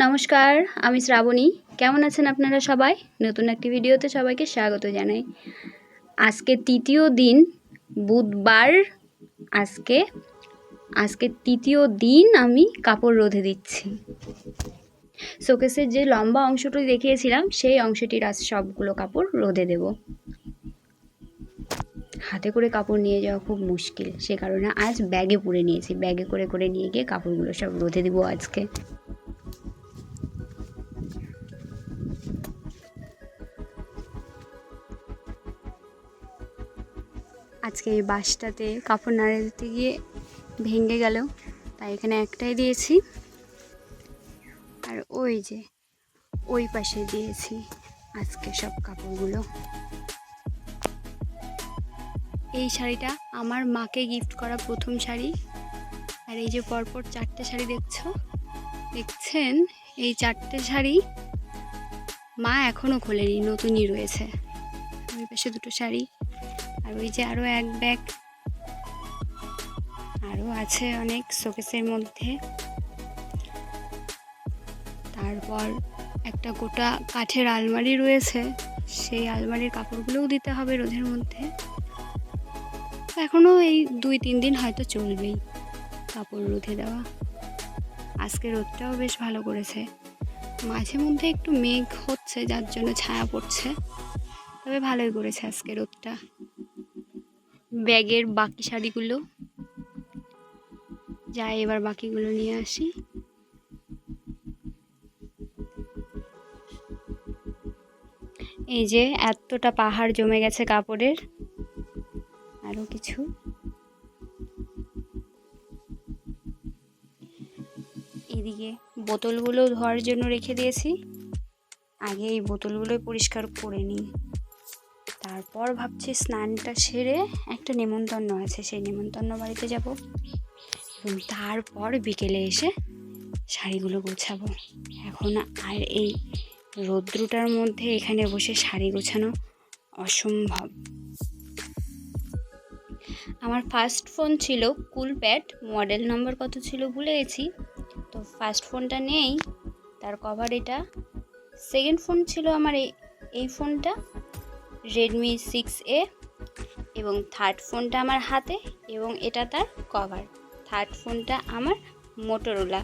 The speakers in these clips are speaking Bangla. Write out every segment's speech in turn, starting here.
নমস্কার, আমি শ্রাবণী। কেমন আছেন আপনারা সবাই? নতুন একটি ভিডিওতে সবাইকে স্বাগত জানাই। আজকে তৃতীয় দিন, বুধবার। আজকে তৃতীয় দিন আমি কাপড় রোদে দিচ্ছি। শোকেসের যে লম্বা অংশটি দেখিয়েছিলাম সেই অংশটির আজ সবগুলো কাপড় রোদে দেব। হাতে করে কাপড় নিয়ে যাওয়া খুব মুশকিল, সে কারণে আজ ব্যাগে পুরে নিয়েছি। ব্যাগে করে করে নিয়ে গিয়ে কাপড়গুলো সব রোদে দেবো আজকে। আজকে এই বাঁশটাতে কাপড় নাড়ে দিতে গিয়ে ভেঙে গেল, তাই এখানে একটাই দিয়েছি, আর ওই যে ওই পাশে দিয়েছি আজকে সব কাপড়গুলো। এই শাড়িটা আমার মাকে গিফট করা প্রথম শাড়ি। আর এই যে পরপর 4টে শাড়ি দেখছেন, এই 4টে শাড়ি মা এখনও খোলেনি, নতুনই রয়েছে। ওই পাশে 2টো শাড়ি, আর ওই যে আরও এক ব্যাগ, আরও আছে অনেক শোকেসের মধ্যে। তারপর একটা গোটা কাঠের আলমারি রয়েছে, সেই আলমারির কাপড়গুলোও দিতে হবে রোদের মধ্যে। এখনও এই 2-3 দিন হয়তো চলবেই কাপড় রোদে দেওয়া। আজকে রোদটাও বেশ ভালো করেছে, মাঝে মধ্যে একটু মেঘ হচ্ছে যার জন্য ছায়া পড়ছে, তবে ভালোই করেছে আজকে রোদটা। ব্যাগের বাকি শাড়িগুলো যাই, এবার বাকিগুলো নিয়ে আসি। এই যে এতটা পাহাড় জমে গেছে কাপড়ের, আরও কিছু। এদিকে বোতলগুলো ধোয়ার জন্য রেখে দিয়েছি, আগে এই বোতলগুলো পরিষ্কার করে নিই। তারপর ভাবছি স্নানটা সেরে একটা নেমন্তন্ন আছে, সেই নেমন্তন্ন বাড়িতে যাব, এবং তারপর বিকেলে এসে শাড়িগুলো গোছাবো। এখন আর এই রৌদ্রটার মধ্যে এখানে বসে শাড়ি গোছানো অসম্ভব। আমার ফার্স্ট ফোন ছিল কুলপ্যাড, মডেল নাম্বার কত ছিল ভুলে গেছি, তো ফার্স্ট ফোনটা নেই, তার কভার এটা। সেকেন্ড ফোন ছিল আমার এই ফোনটা, রেডমি 6A, এবং থার্ড ফোনটা আমার হাতে, এবং এটা তার কভার। থার্ড ফোনটা আমার মোটোরোলা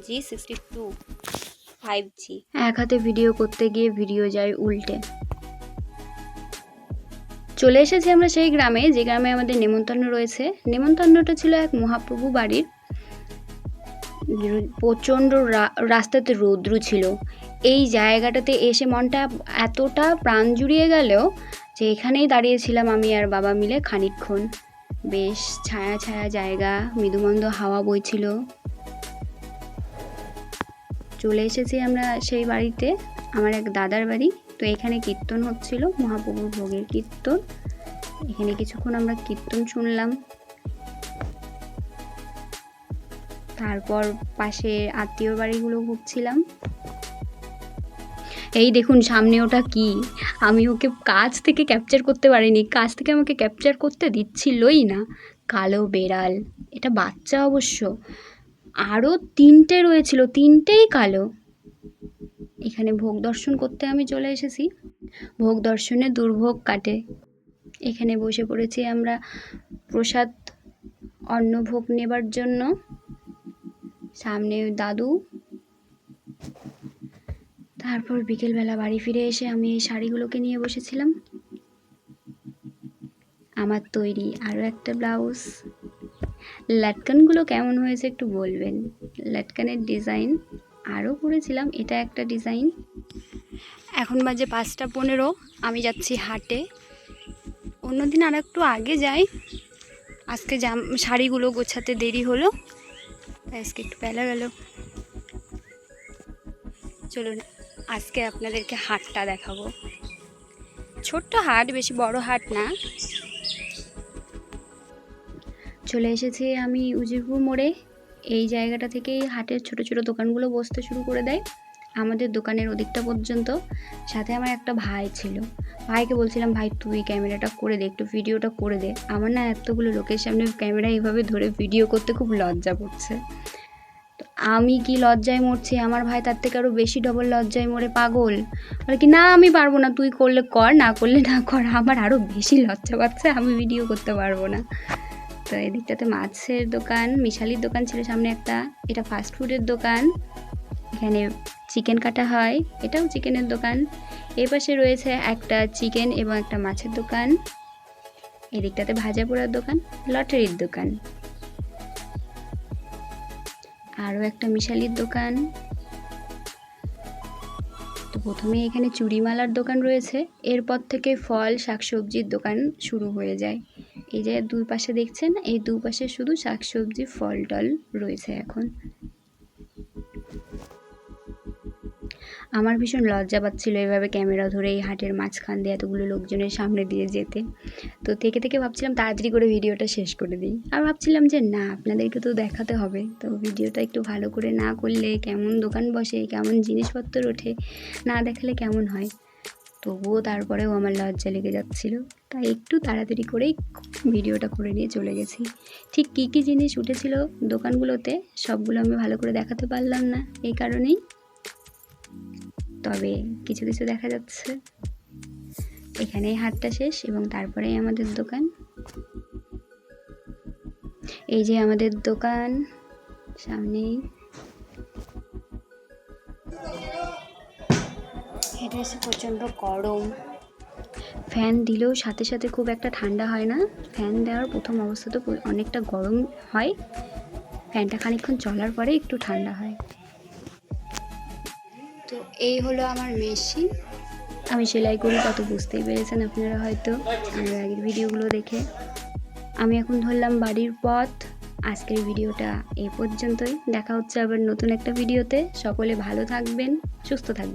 G62 5G। এক হাতে ভিডিও করতে গিয়ে ভিডিও যায় উল্টে। চলে এসেছি আমরা সেই গ্রামে, যে গ্রামে আমাদের নেমন্তন্ন রয়েছে। নেমন্তন্নটা ছিল এক মহাপ্রভু বাড়ির। প্রচণ্ড রাস্তাতে রৌদ্র ছিল। এই জায়গাটাতে এসে মনটা এতটা প্রাণ জুড়িয়ে গেল যে এখানেই দাঁড়িয়েছিলাম আমি আর বাবা মিলে খানিকক্ষণ। বেশ ছায়া ছায়া জায়গা, মৃদুমন্দ হাওয়া বইছিল। চলে এসেছি আমরা সেই বাড়িতে, আমার এক দাদার বাড়ি। তো এখানে কীর্তন হচ্ছিল, মহাপ্রভুর ভোগের কীর্তন। এখানে কিছুক্ষণ আমরা কীর্তন শুনলাম। তারপর পাশে আত্মীয় বাড়িগুলো ঘুরছিলাম। এই দেখুন সামনে ওটা কি, আমি ওকে কাছ থেকে ক্যাপচার করতে পারিনি, কাছ থেকে আমাকে ক্যাপচার করতে দিচ্ছিলই না। কালো বেড়াল, এটা বাচ্চা অবশ্য। আরও 3টে রয়েছিল, 3টেই কালো। এখানে ভোগ দর্শন করতে আমি চলে এসেছি। ভোগ দর্শনে দুর্ভোগ কাটে। এখানে বসে পড়েছি আমরা প্রসাদ অন্নভোগ নেবার জন্য। সামনে দাদু। তারপর বিকেলবেলা বাড়ি ফিরে এসে আমি এই শাড়িগুলোকে নিয়ে বসেছিলাম। আমার তৈরি আরও একটা ব্লাউজ। লাটকানগুলো কেমন হয়েছে একটু বলবেন। লাটকানের ডিজাইন আরও করেছিলাম, এটা একটা ডিজাইন। এখন বাজে 5টা 15, আমি যাচ্ছি হাটে। অন্যদিন আর একটু আগে যাই, আজকে শাড়িগুলো গোছাতে দেরি হলো, তাই আজকে একটু বেলা গেল। চলুন আজকে আপনাদেরকে হাটটা দেখাবো। ছোট্ট হাট, বেশি বড় হাট না। চলে এসেছি আমি উজিরপুর মোড়ে। এই জায়গাটা থেকেই হাটের ছোট ছোট দোকানগুলো বসতে শুরু করে দেয়, আমাদের দোকানের ওদিকটা পর্যন্ত। সাথে আমার একটা ভাই ছিল, ভাইকে বলছিলাম ভাই তুই ক্যামেরাটা করে দে, একটু ভিডিওটা করে দে। আমার না এতগুলো লোকের সামনে ক্যামেরা এইভাবে ধরে ভিডিও করতে খুব লজ্জা পড়ছে। তো আমি কি লজ্জায় মরছি, আমার ভাই তার থেকে আরও বেশি ডবল লজ্জায় মরে পাগল। বলে কি না আমি পারবো না, তুই করলে কর, না করলে না কর। আমার আরও বেশি লজ্জা পাচ্ছে, আমি ভিডিও করতে পারবো না। তো এদিকটাতে মাছের দোকান, মিশালির দোকান ছিল সামনে একটা, এটা ফাস্ট ফুডের দোকান, এখানে চিকেন কাটা হয়, এটাও চিকেনের দোকান। এই পাশে রয়েছে একটা চিকেন এবং একটা মাছের দোকান। এদিকটাতে ভাজা পোড়ার দোকান, লটারির দোকান, আরও একটা মিশালির দোকান। তো প্রথমে এখানে চুড়িমালার দোকান রয়েছে, এরপর থেকে ফল শাকসবজির দোকান শুরু হয়ে যায়। এই যে দুই পাশে দেখছেন, এই দুপাশে শুধু শাকসবজি ফল টল রয়েছে এখন। আমার ভীষণ লজ্জা পাচ্ছিল এভাবে ক্যামেরা ধরে এই হাটের মাঝখান দিয়ে এতগুলো লোকজনের সামনে দিয়ে যেতে। তো থেকে থেকে ভাবছিলাম তাড়াতাড়ি করে ভিডিওটা শেষ করে দিই, আর ভাবছিলাম যে না আপনাদেরকে তো দেখাতে হবে, তো ভিডিওটা একটু ভালো করে না করলে কেমন দোকান বসে, কেমন জিনিসপত্র ওঠে, না দেখালে কেমন হয়। তবুও তারপরেও আমার লজ্জা লেগে যাচ্ছিল, তাই একটু তাড়াতাড়ি করেই ভিডিওটা করে নিয়ে চলে গেছি। ঠিক কী কী জিনিস উঠেছিল দোকানগুলোতে সবগুলো আমি ভালো করে দেখাতে পারলাম না এই কারণেই, তবে কিছু কিছু দেখা যাচ্ছে। এখানেই হাটটা শেষ এবং তারপরেই আমাদের দোকান। এই যে আমাদের দোকান সামনেই। এটা এসে প্রচণ্ড গরম, ফ্যান দিলেও সাথে সাথে খুব একটা ঠান্ডা হয় না, ফ্যান দেওয়ার প্রথম অবস্থা তো অনেকটা গরম হয়, ফ্যানটা খানিকক্ষণ চলার পরে একটু ঠান্ডা হয়। তো এই হলো আমার মেশিন, আমি সেলাই করি, তত বুঝতেই পেরেছেন আপনারা হয়তো আমার আগের ভিডিওগুলো দেখে। আমি এখন ধরলাম বাড়ির পথ। আজকের ভিডিওটা এই পর্যন্তই, দেখা হচ্ছে আবার নতুন একটা ভিডিওতে। সকলে ভালো থাকবেন, সুস্থ থাকবেন।